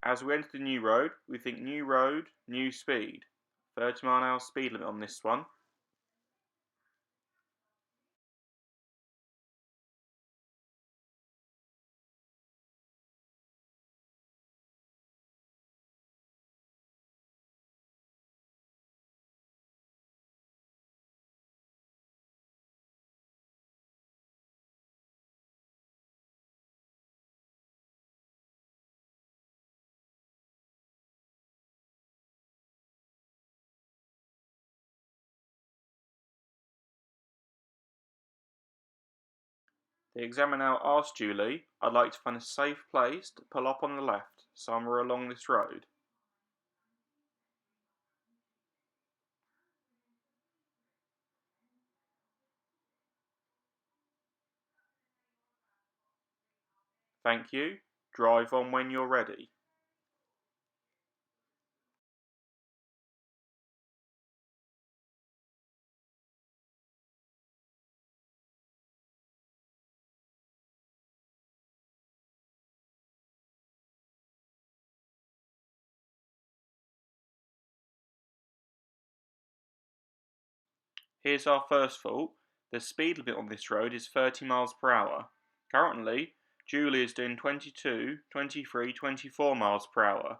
As we enter the new road, we think new road, new speed. 30 mph speed limit on this one. The examiner now asked Julie, "I'd like to find a safe place to pull up on the left, somewhere along this road." Thank you. Drive on when you're ready. Here's our first fault. The speed limit on this road is 30 mph. Currently, Julie is doing 22, 23, 24 mph.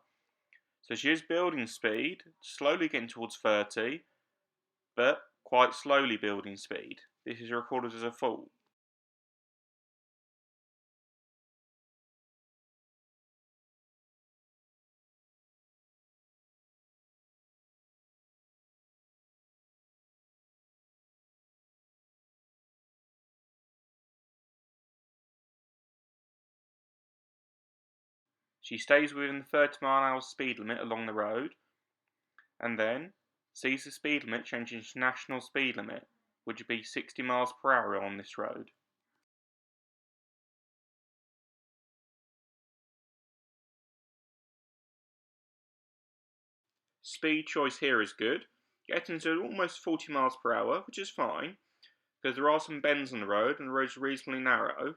So she is building speed, slowly getting towards 30, but quite slowly building speed. This is recorded as a fault. She stays within the 30 mph speed limit along the road, and then sees the speed limit changing to national speed limit, which would be 60 mph on this road. Speed choice here is good, getting to almost 40 mph, which is fine, because there are some bends on the road and the road is reasonably narrow.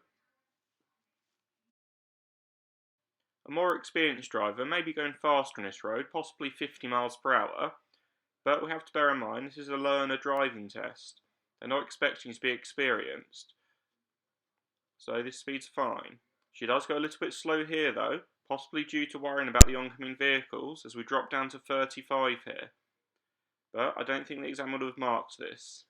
A more experienced driver may be going faster on this road, possibly 50 mph, but we have to bear in mind this is a learner driving test. They're not expecting you to be experienced, so this speed's fine. She does go a little bit slow here though, possibly due to worrying about the oncoming vehicles as we drop down to 35 here. But I don't think the exam would have marked this.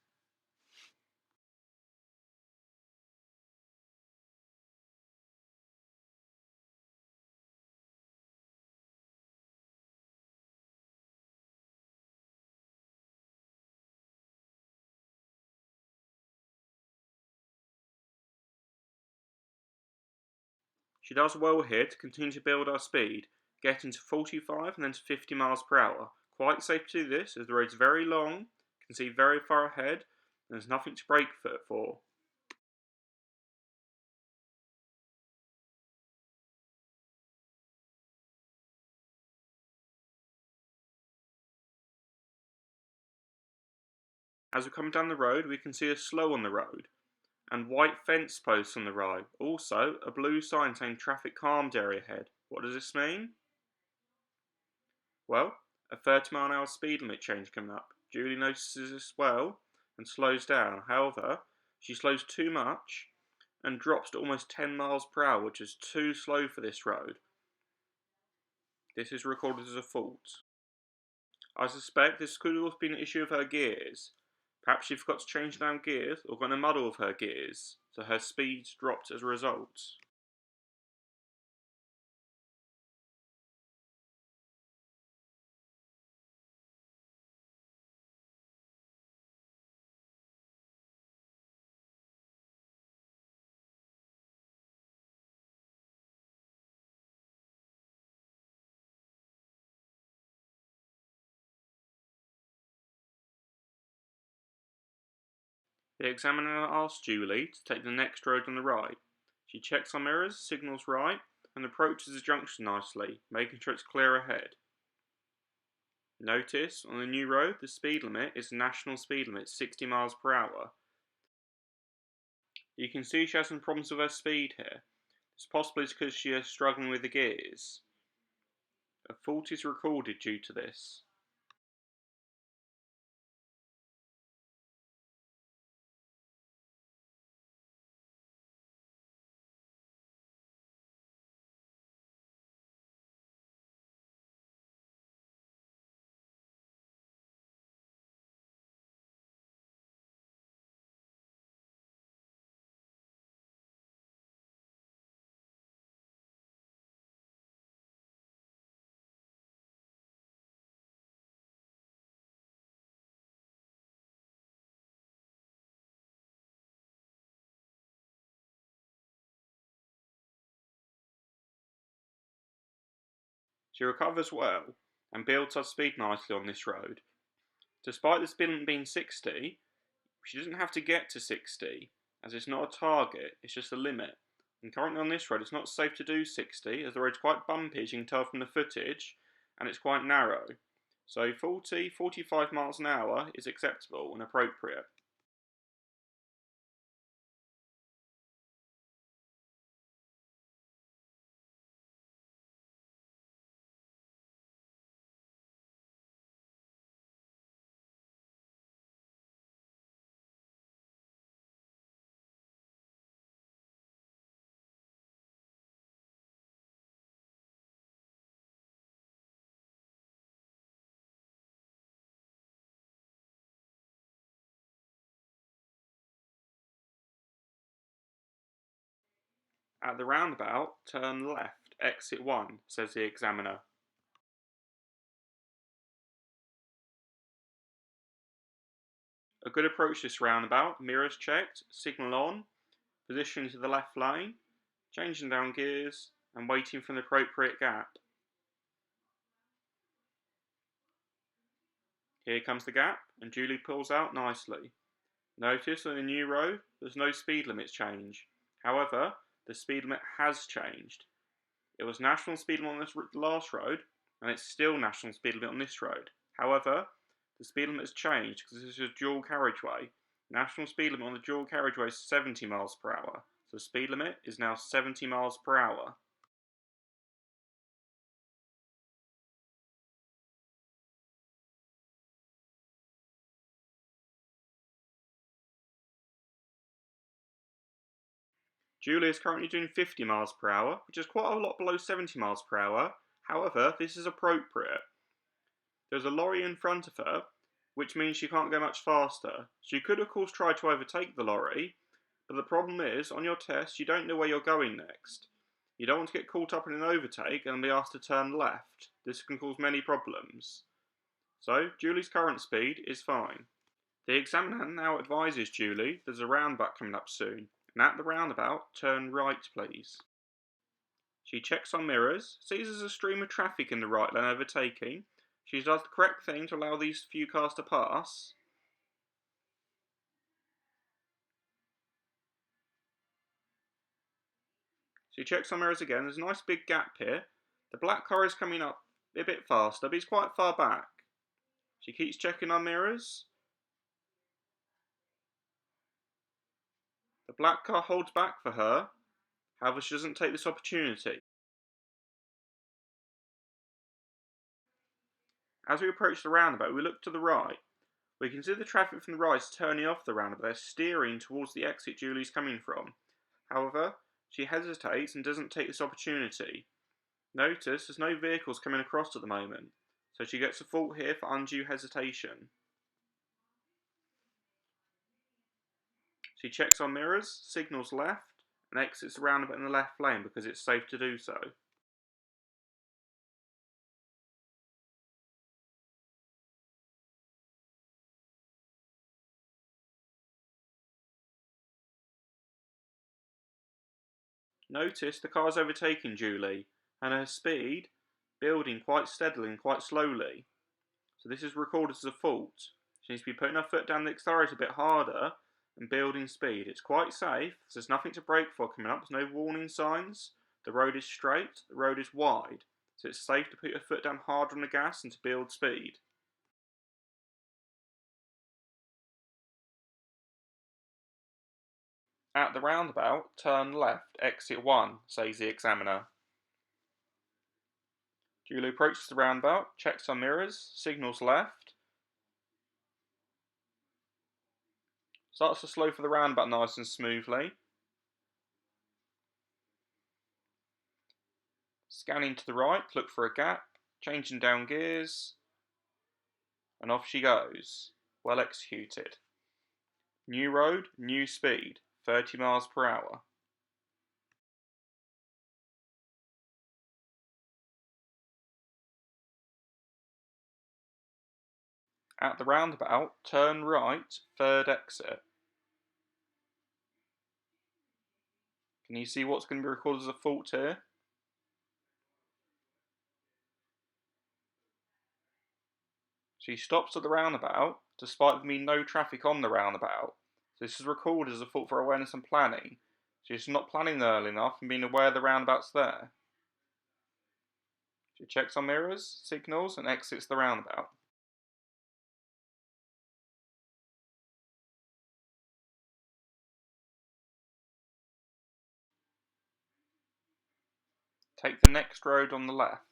She does well here to continue to build our speed, getting to 45 and then to 50 mph. Quite safe to do this as the road's very long, can see very far ahead, and there's nothing to brake for. As we come down the road, we can see a slow on the road, and white fence posts on the right. Also, a blue sign saying traffic calmed area ahead. What does this mean? Well, a 30 mph speed limit change coming up. Julie notices this well and slows down. However, she slows too much and drops to almost 10 mph, which is too slow for this road. This is recorded as a fault. I suspect this could have been an issue of her gears. Perhaps she forgot to change down gears or got in a muddle with her gears, so her speed dropped as a result. The examiner asks Julie to take the next road on the right. She checks her mirrors, signals right, and approaches the junction nicely, making sure it's clear ahead. Notice, on the new road, the speed limit is national speed limit, 60 mph. You can see she has some problems with her speed here. It's possibly because she is struggling with the gears. A fault is recorded due to this. She recovers well and builds her speed nicely on this road. Despite the speed limit being 60, she doesn't have to get to 60, as it's not a target, it's just a limit. And currently on this road, it's not safe to do 60, as the road's quite bumpy, as you can tell from the footage, and it's quite narrow. So 40, 45 miles an hour is acceptable and appropriate. At the roundabout, turn left, exit 1, says the examiner. A good approach to this roundabout, mirrors checked, signal on, positioning to the left lane, changing down gears, and waiting for the appropriate gap. Here comes the gap, and Julie pulls out nicely. Notice on the new road, there's no speed limit change. However, the speed limit has changed. It was national speed limit on this last road, and it's still national speed limit on this road. However, the speed limit has changed because this is a dual carriageway. National speed limit on the dual carriageway is 70 miles per hour, so the speed limit is now 70 miles per hour. Julie is currently doing 50 miles per hour, which is quite a lot below 70 miles per hour. However, this is appropriate. There's a lorry in front of her, which means she can't go much faster. She could of course try to overtake the lorry, but the problem is, on your test, you don't know where you're going next. You don't want to get caught up in an overtake and be asked to turn left. This can cause many problems. So, Julie's current speed is fine. The examiner now advises Julie there's a roundabout coming up soon, and at the roundabout, turn right please. She checks on mirrors, sees there's a stream of traffic in the right lane overtaking. She does the correct thing to allow these few cars to pass. She checks on mirrors again, there's a nice big gap here. The black car is coming up a bit faster, but he's quite far back. She keeps checking on mirrors. The black car holds back for her, however she doesn't take this opportunity. As we approach the roundabout, we look to the right. We can see the traffic from the right is turning off the roundabout. They're steering towards the exit Julie's coming from. However, she hesitates and doesn't take this opportunity. Notice there's no vehicles coming across at the moment, so she gets a fault here for undue hesitation. She checks on mirrors, signals left, and exits the roundabout in the left lane because it's safe to do so. Notice the car's overtaking Julie, and her speed building quite steadily and quite slowly. So this is recorded as a fault. She needs to be putting her foot down the accelerator a bit harder and building speed. It's quite safe, so there's nothing to brake for coming up, there's no warning signs. The road is straight, the road is wide, so it's safe to put your foot down harder on the gas and to build speed. At the roundabout, turn left, exit 1, says the examiner. Julie approaches the roundabout, checks her mirrors, signals left, starts to slow for the roundabout nice and smoothly. Scanning to the right, look for a gap, changing down gears, and off she goes. Well executed. New road, new speed, 30 miles per hour. At the roundabout, turn right, third exit. Can you see what's going to be recorded as a fault here? She stops at the roundabout, despite there being no traffic on the roundabout. This is recorded as a fault for awareness and planning. She's not planning early enough and being aware the roundabout's there. She checks on mirrors, signals, and exits the roundabout. Take the next road on the left.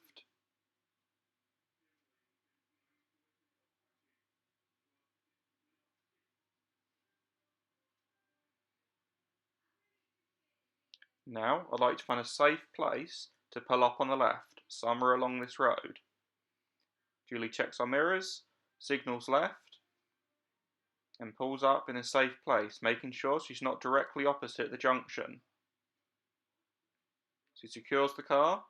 Now, I'd like to find a safe place to pull up on the left, somewhere along this road. Julie checks our mirrors, signals left, and pulls up in a safe place, making sure she's not directly opposite the junction. She secures the car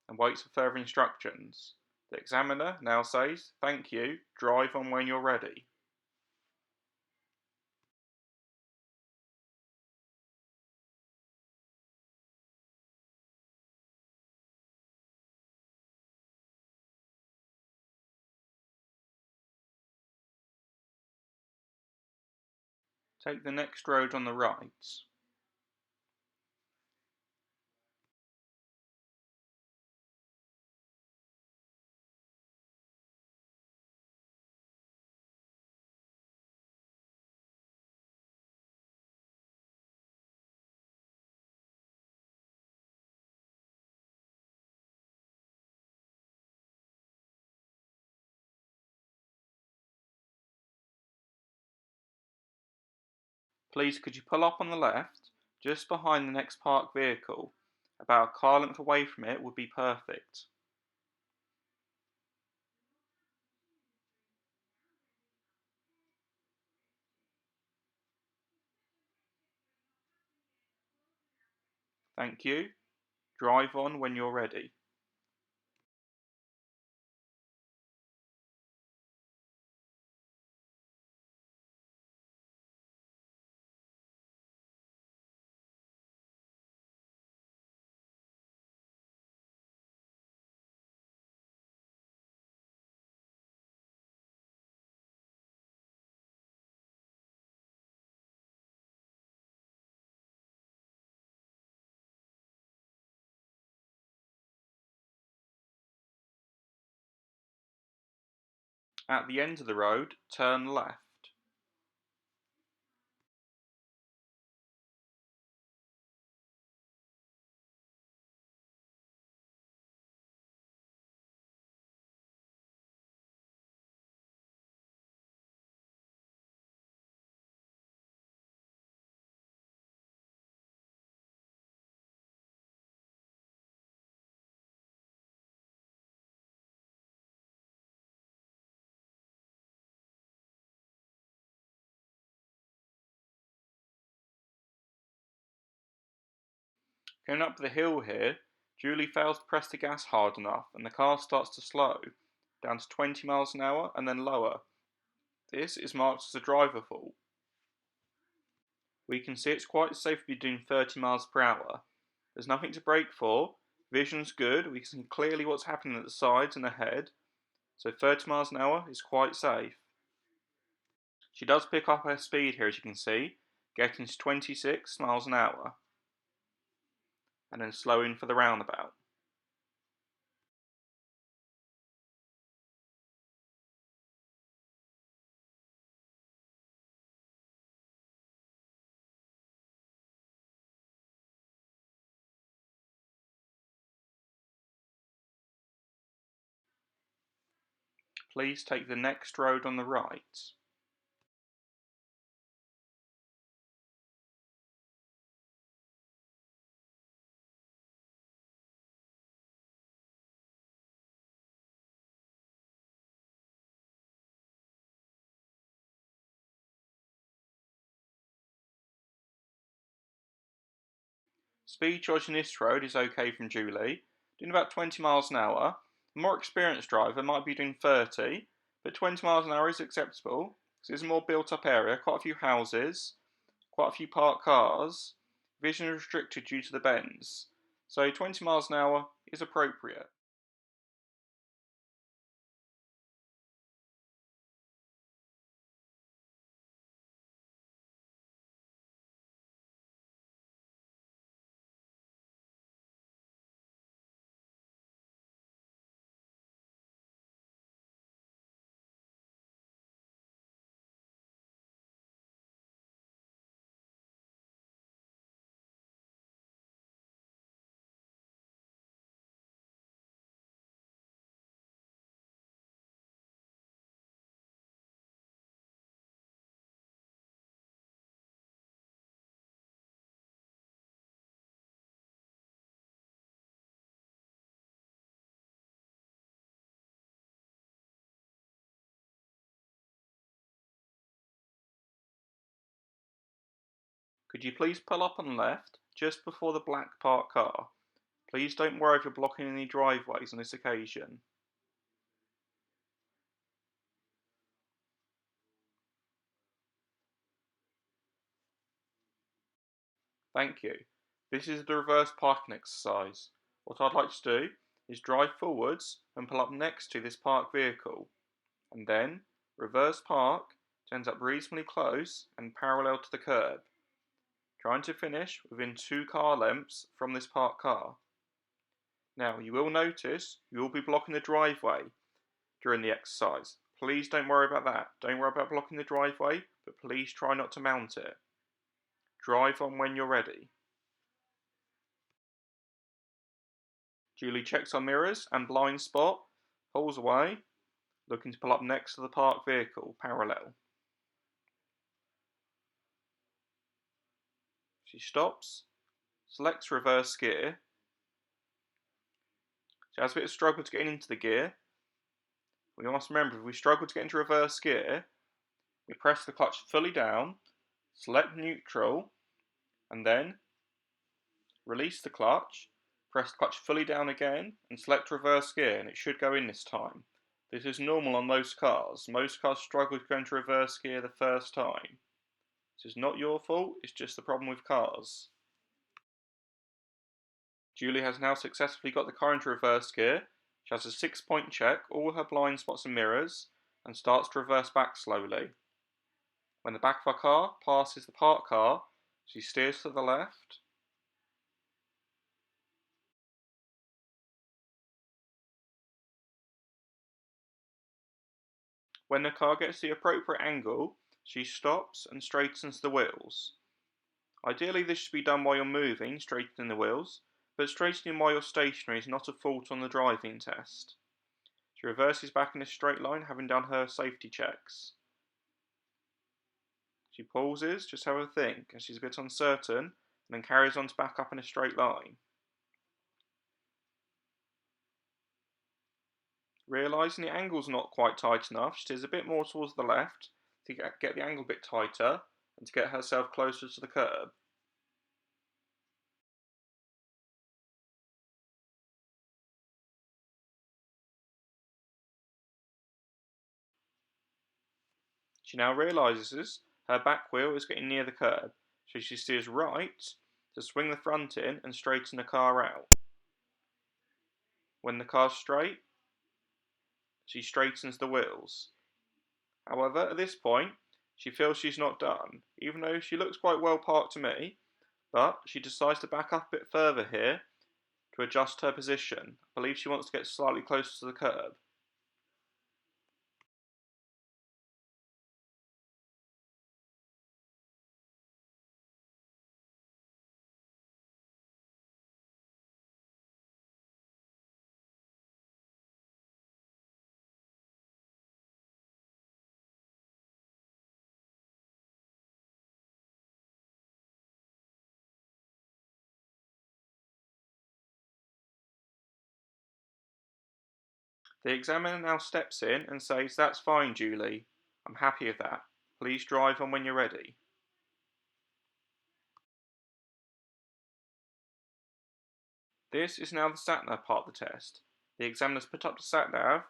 and waits for further instructions. The examiner now says, "Thank you, drive on when you're ready." Take the next road on the right. Please could you pull up on the left, just behind the next parked vehicle? About a car length away from it would be perfect. Thank you. Drive on when you're ready. At the end of the road, turn left. Going up the hill here, Julie fails to press the gas hard enough and the car starts to slow, down to 20 miles an hour and then lower. This is marked as a driver fault. We can see it's quite safe to be doing 30 miles per hour. There's nothing to brake for, vision's good, we can see clearly what's happening at the sides and ahead, so 30 miles an hour is quite safe. She does pick up her speed here as you can see, getting to 26 miles an hour, and then slowing for the roundabout. please take the next road on the right. Speed choice on this road is okay from Julie, doing about 20 miles an hour. A more experienced driver might be doing 30, but 20 miles an hour is acceptable because it's a more built up area, quite a few houses, quite a few parked cars, vision is restricted due to the bends, so 20 miles an hour is appropriate. Could you please pull up on the left just before the black parked car? Please don't worry if you're blocking any driveways on this occasion. Thank you. This is the reverse parking exercise. What I'd like to do is drive forwards and pull up next to this parked vehicle, and then reverse park to end up reasonably close and parallel to the curb, trying to finish within 2 car lengths from this parked car. Now, you will notice you will be blocking the driveway during the exercise. Please don't worry about that. Don't worry about blocking the driveway, but please try not to mount it. Drive on when you're ready. Julie checks her mirrors and blind spot, pulls away, looking to pull up next to the parked vehicle, parallel. She stops, selects reverse gear. She has a bit of struggle to get into the gear. We must remember, if we struggle to get into reverse gear, we press the clutch fully down, select neutral, and then release the clutch, press the clutch fully down again, and select reverse gear, and it should go in this time. This is normal on most cars. Most cars struggle to go into reverse gear the first time. This is not your fault, it's just the problem with cars. Julie has now successfully got the car into reverse gear. She has a 6-point check, all her blind spots and mirrors, and starts to reverse back slowly. When the back of her car passes the parked car, she steers to the left. When the car gets the appropriate angle, she stops and straightens the wheels. Ideally, this should be done while you're moving, straightening the wheels, but straightening while you're stationary is not a fault on the driving test. She reverses back in a straight line, having done her safety checks. She pauses, just have a think, as she's a bit uncertain, and then carries on to back up in a straight line. Realising the angle's not quite tight enough, she steers a bit more towards the left to get the angle a bit tighter and to get herself closer to the curb. She now realises her back wheel is getting near the curb, so she steers right to swing the front in and straighten the car out. When the car's straight, she straightens the wheels. However, at this point, she feels she's not done, even though she looks quite well parked to me, but she decides to back up a bit further here to adjust her position. I believe she wants to get slightly closer to the curb. The examiner now steps in and says, "That's fine, Julie. I'm happy with that. Please drive on when you're ready." This is now the satnav part of the test. The examiner's put up the satnav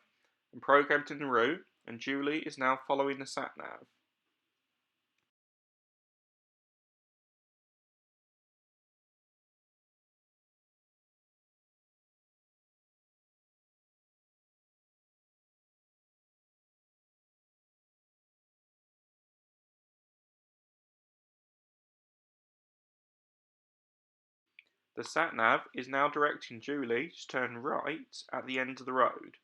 and programmed in the route, and Julie is now following the satnav. The satnav is now directing Julie to turn right at the end of the road.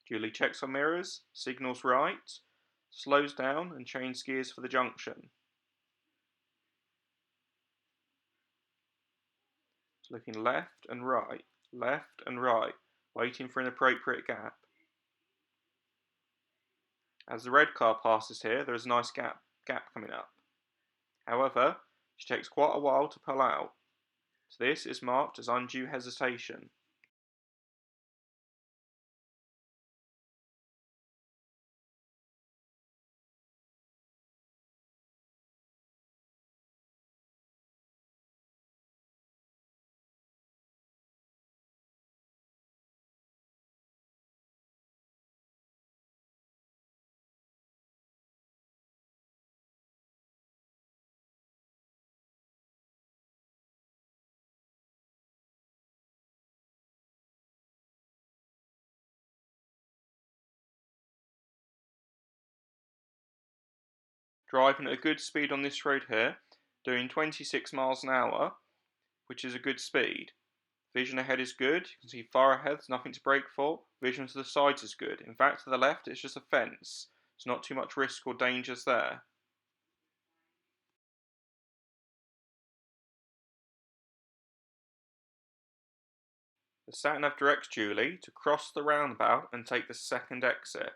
Julie checks her mirrors, signals right, slows down and changes gears for the junction. Looking left and right, waiting for an appropriate gap. As the red car passes here, there is a nice gap coming up. However, she takes quite a while to pull out, so this is marked as undue hesitation. Driving at a good speed on this road here, doing 26 miles an hour, which is a good speed. Vision ahead is good, you can see far ahead, there's nothing to brake for. Vision to the sides is good. In fact, to the left, it's just a fence. There's not too much risk or dangers there. The satnav directs Julie to cross the roundabout and take the second exit.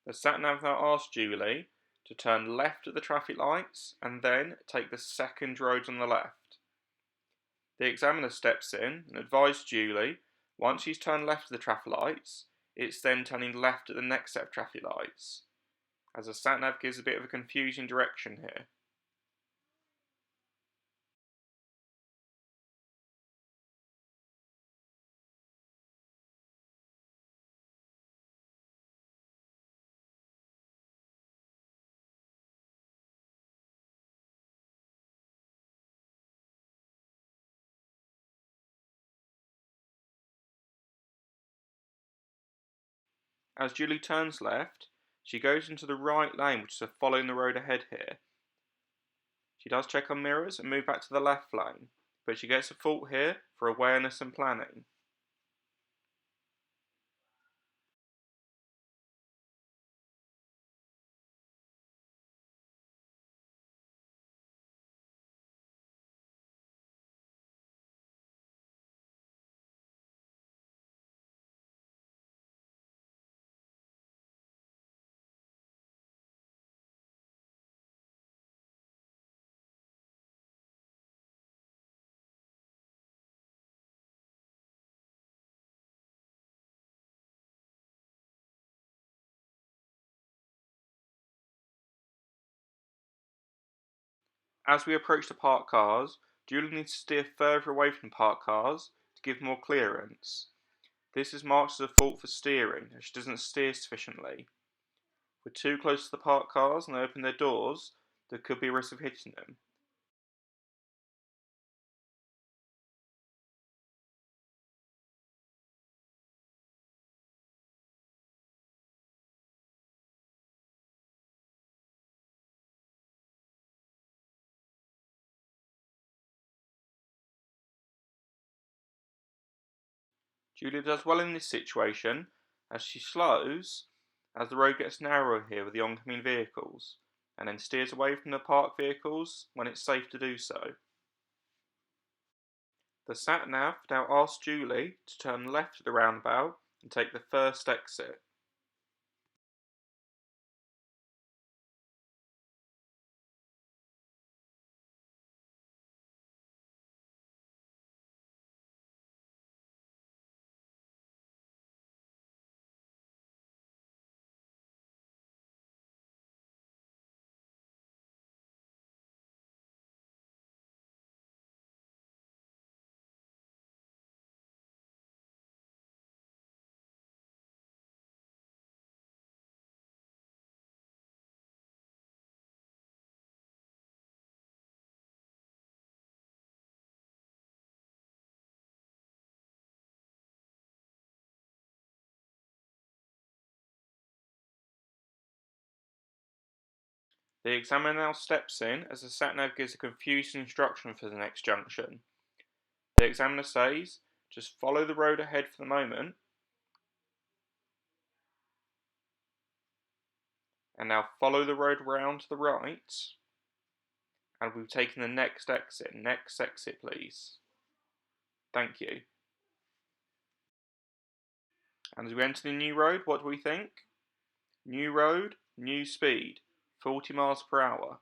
The satnav now asks Julie to turn left at the traffic lights and then take the second road on the left. The examiner steps in and advises Julie, once she's turned left at the traffic lights, it's then turning left at the next set of traffic lights, as the satnav gives a bit of a confusing direction here. As Julie turns left, she goes into the right lane, which is following the road ahead here. She does check her mirrors and move back to the left lane, but she gets a fault here for awareness and planning. As we approach the parked cars, Julie needs to steer further away from the parked cars to give more clearance. This is marked as a fault for steering, as she doesn't steer sufficiently. If we're too close to the parked cars and they open their doors, there could be a risk of hitting them. Julia does well in this situation, as she slows as the road gets narrower here with the oncoming vehicles, and then steers away from the parked vehicles when it's safe to do so. The satnav now asks Julie to turn left at the roundabout and take the first exit. The examiner now steps in as the satnav gives a confused instruction for the next junction. The examiner says, just follow the road ahead for the moment, and now follow the road round to the right, and we've taken the next exit. Next exit, please. Thank you. And as we enter the new road, what do we think? New road, new speed, 40 miles per hour.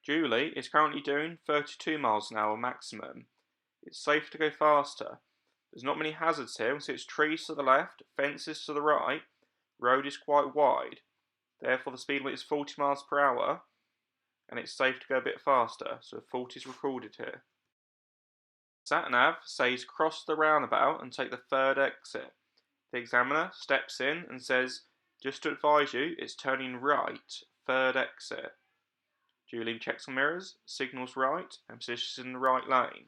Julie is currently doing 32 miles an hour maximum. It's safe to go faster. There's not many hazards here, so it's trees to the left, fences to the right, road is quite wide. Therefore the speed limit is 40 miles per hour, and it's safe to go a bit faster, so 40 is recorded here. Satnav says cross the roundabout and take the third exit. The examiner steps in and says, just to advise you, it's turning right, third exit. Julie checks on mirrors, signals right, and positions in the right lane.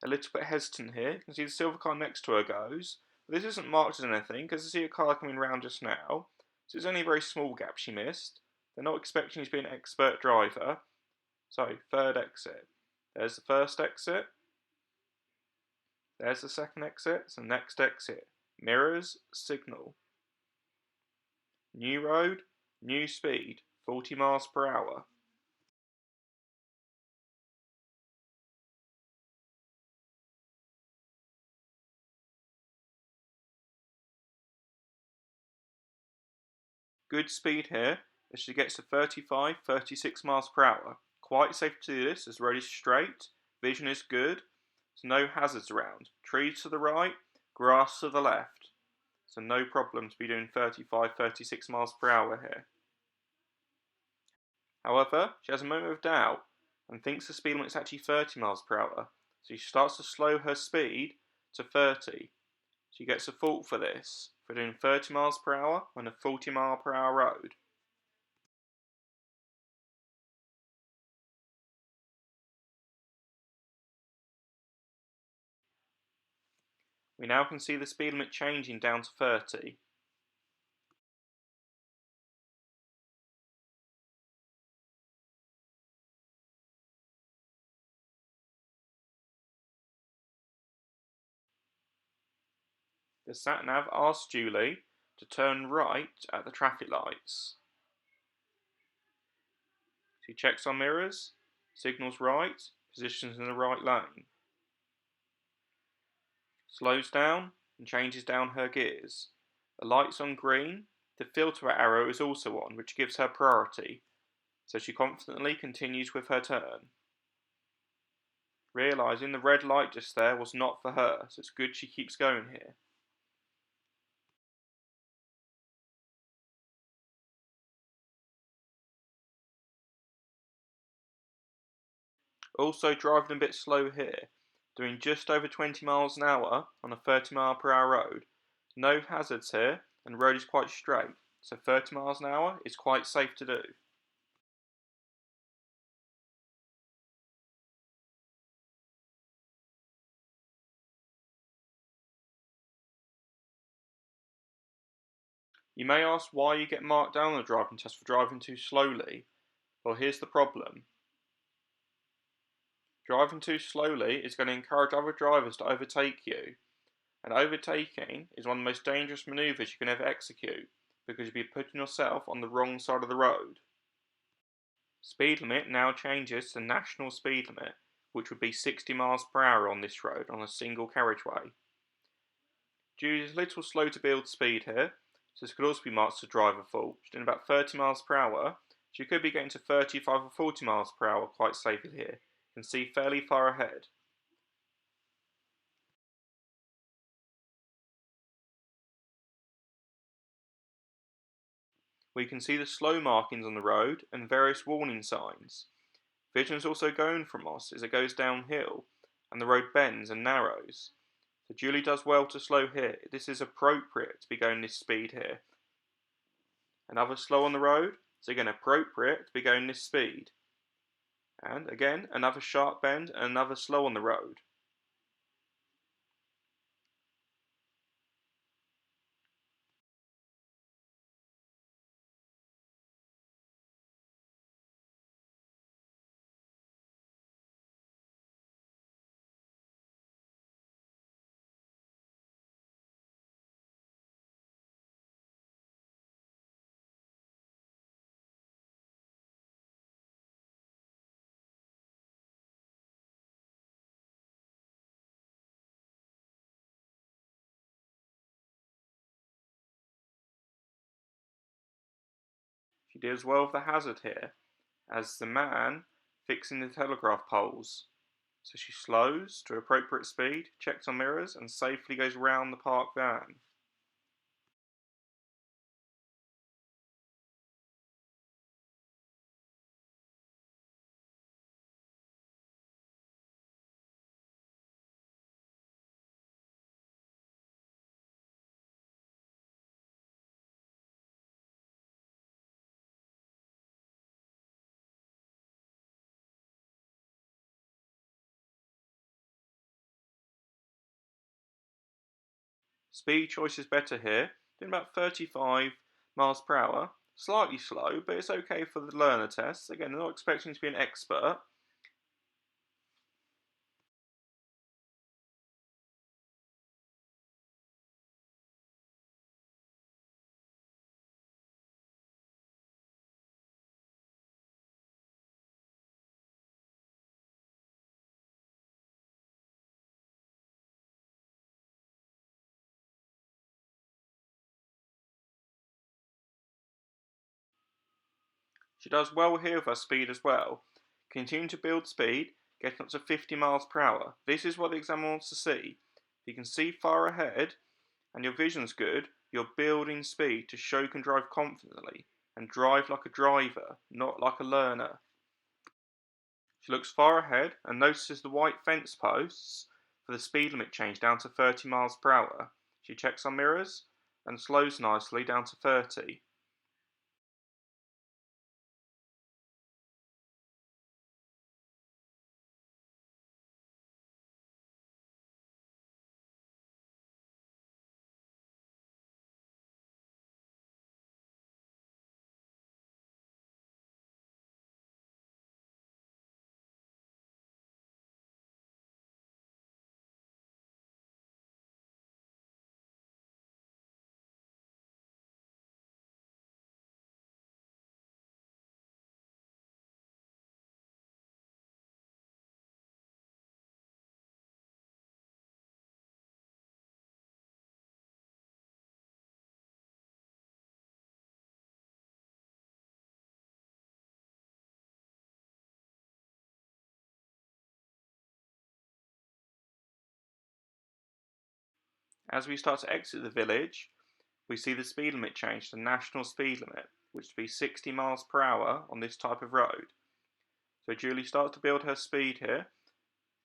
A little bit hesitant here. You can see the silver car next to her goes. But this isn't marked as anything, because I see a car coming round just now. So it's only a very small gap she missed. They're not expecting you to be an expert driver. So, third exit. There's the first exit. There's the second exit. So next exit. Mirrors, signal. New road, new speed, 40 miles per hour. Good speed here as she gets to 35, 36 miles per hour. Quite safe to do this as the road is straight, vision is good, so no hazards around. Trees to the right, grass to the left. So no problem to be doing 35, 36 miles per hour here. However, she has a moment of doubt and thinks the speed limit is actually 30 miles per hour. So she starts to slow her speed to 30. She gets a fault for this, for doing 30 miles per hour on a 40 mile per hour road. We now can see the speed limit changing down to 30. The satnav asks Julie to turn right at the traffic lights. She checks on mirrors, signals right, positions in the right lane. Slows down and changes down her gears. The light's on green, The filter arrow is also on, which gives her priority, so she confidently continues with her turn. Realising the red light just there was not for her, so it's good she keeps going here. Also driving a bit slow here, doing just over 20 miles an hour on a 30 mph road. No hazards here, and the road is quite straight, so 30 miles an hour is quite safe to do. You may ask why you get marked down on the driving test for driving too slowly. Well, here's the problem. Driving too slowly is going to encourage other drivers to overtake you, and overtaking is one of the most dangerous manoeuvres you can ever execute, because you'll be putting yourself on the wrong side of the road. Speed limit now changes to national speed limit, which would be 60 miles per hour on this road on a single carriageway. Julie's a little slow to build speed here, so this could also be marked as a driver fault. She's doing about 30 miles per hour. She could be getting to 35 or 40 miles per hour quite safely here. You can see fairly far ahead. We can see the slow markings on the road and various warning signs. Vision is also going from us as it goes downhill, and the road bends and narrows. So Julie does well to slow here. This is appropriate to be going this speed here. Another slow on the road, so again appropriate to be going this speed. And again, another sharp bend and another slow on the road. She deals well with the hazard here, as the man fixing the telegraph poles. So she slows to appropriate speed, checks on mirrors, and safely goes round the parked van. Speed choice is better here, doing about 35 miles per hour. Slightly slow, but it's okay for the learner tests. Again, they're not expecting to be an expert. She does well here with her speed as well. Continue to build speed, getting up to 50 miles per hour. This is what the examiner wants to see. If you can see far ahead and your vision's good, you're building speed to show you can drive confidently and drive like a driver, not like a learner. She looks far ahead and notices the white fence posts for the speed limit change down to 30 miles per hour. She checks on mirrors and slows nicely down to 30. As we start to exit the village, we see the speed limit change to the national speed limit, which would be 60 miles per hour on this type of road. So Julie starts to build her speed here.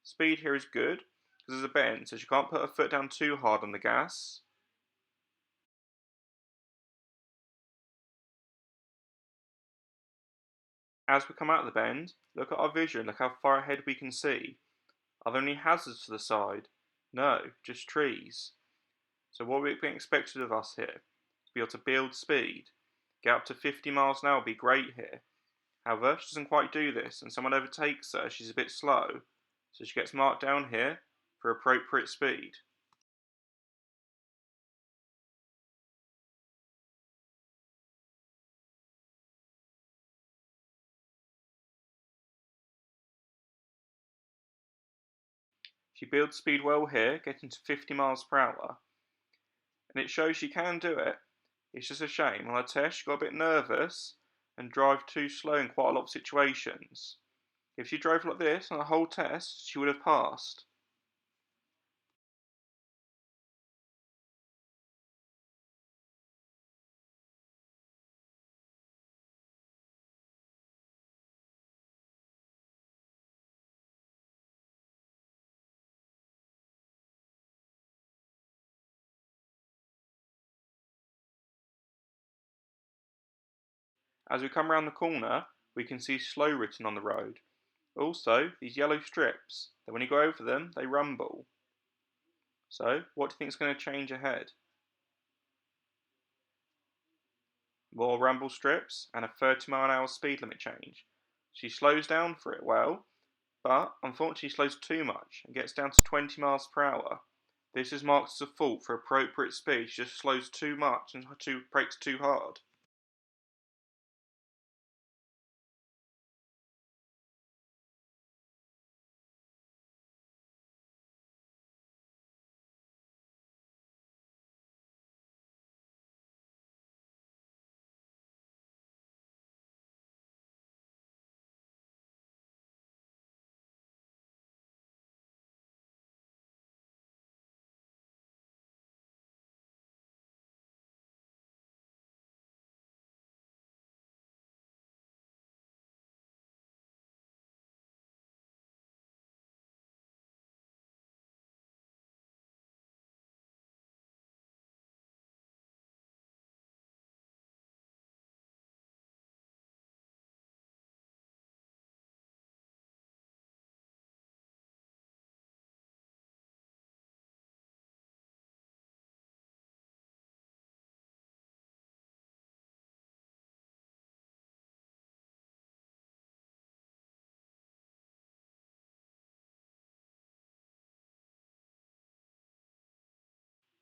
Speed here is good, because there's a bend, so she can't put her foot down too hard on the gas. As we come out of the bend, look at our vision, look how far ahead we can see. Are there any hazards to the side? No, just trees. So what we're being expected of us here? To be able to build speed. Get up to 50 miles an hour would be great here. However, she doesn't quite do this, and someone overtakes her, she's a bit slow. So she gets marked down here for appropriate speed. She builds speed well here, getting to 50 miles per hour. And it shows she can do it. It's just a shame. On her test, she got a bit nervous and drove too slow in quite a lot of situations. If she drove like this on the whole test, she would have passed. As we come round the corner, we can see slow written on the road. Also, these yellow strips, that when you go over them, they rumble. So, what do you think is going to change ahead? More rumble strips and a 30-mile-an-hour speed limit change. She slows down for it well, but unfortunately slows too much and gets down to 20 miles per hour. This is marked as a fault for appropriate speed. She just slows too much and brakes too hard.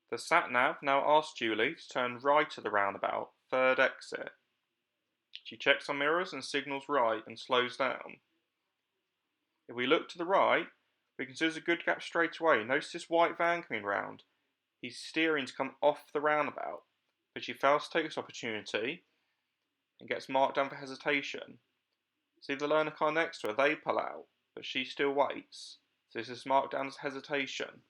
The satnav now asks Julie to turn right at the roundabout, third exit. She checks her mirrors and signals right and slows down. If we look to the right, we can see there's a good gap straight away. Notice this white van coming round. He's steering to come off the roundabout, but she fails to take this opportunity and gets marked down for hesitation. See the learner car next to her, they pull out, but she still waits. So this is marked down as hesitation.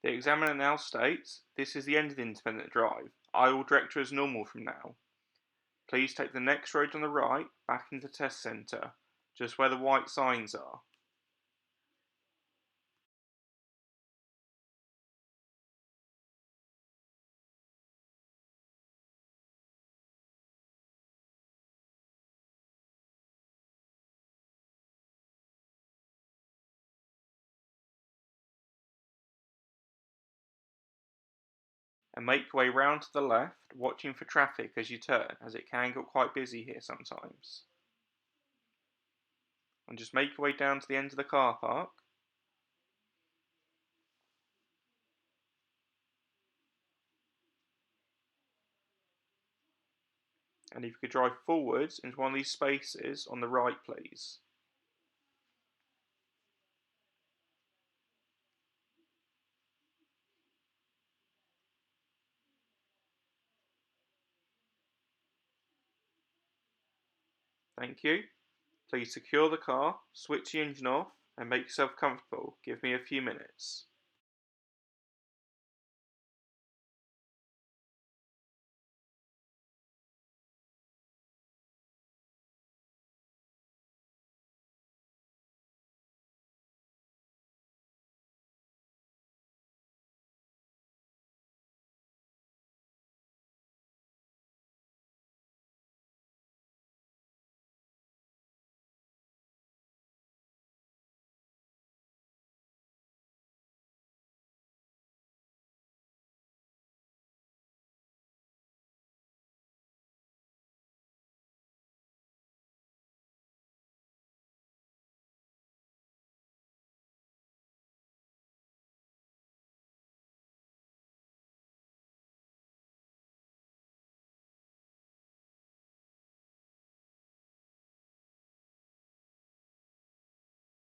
The examiner now states, this is the end of the independent drive. I will direct you as normal from now. Please take the next road on the right back into the test centre, just where the white signs are. And make your way round to the left, watching for traffic as you turn, as it can get quite busy here sometimes. And just make your way down to the end of the car park. And if you could drive forwards into one of these spaces on the right, please. Thank you. Please secure the car, switch the engine off, and make yourself comfortable. Give me a few minutes.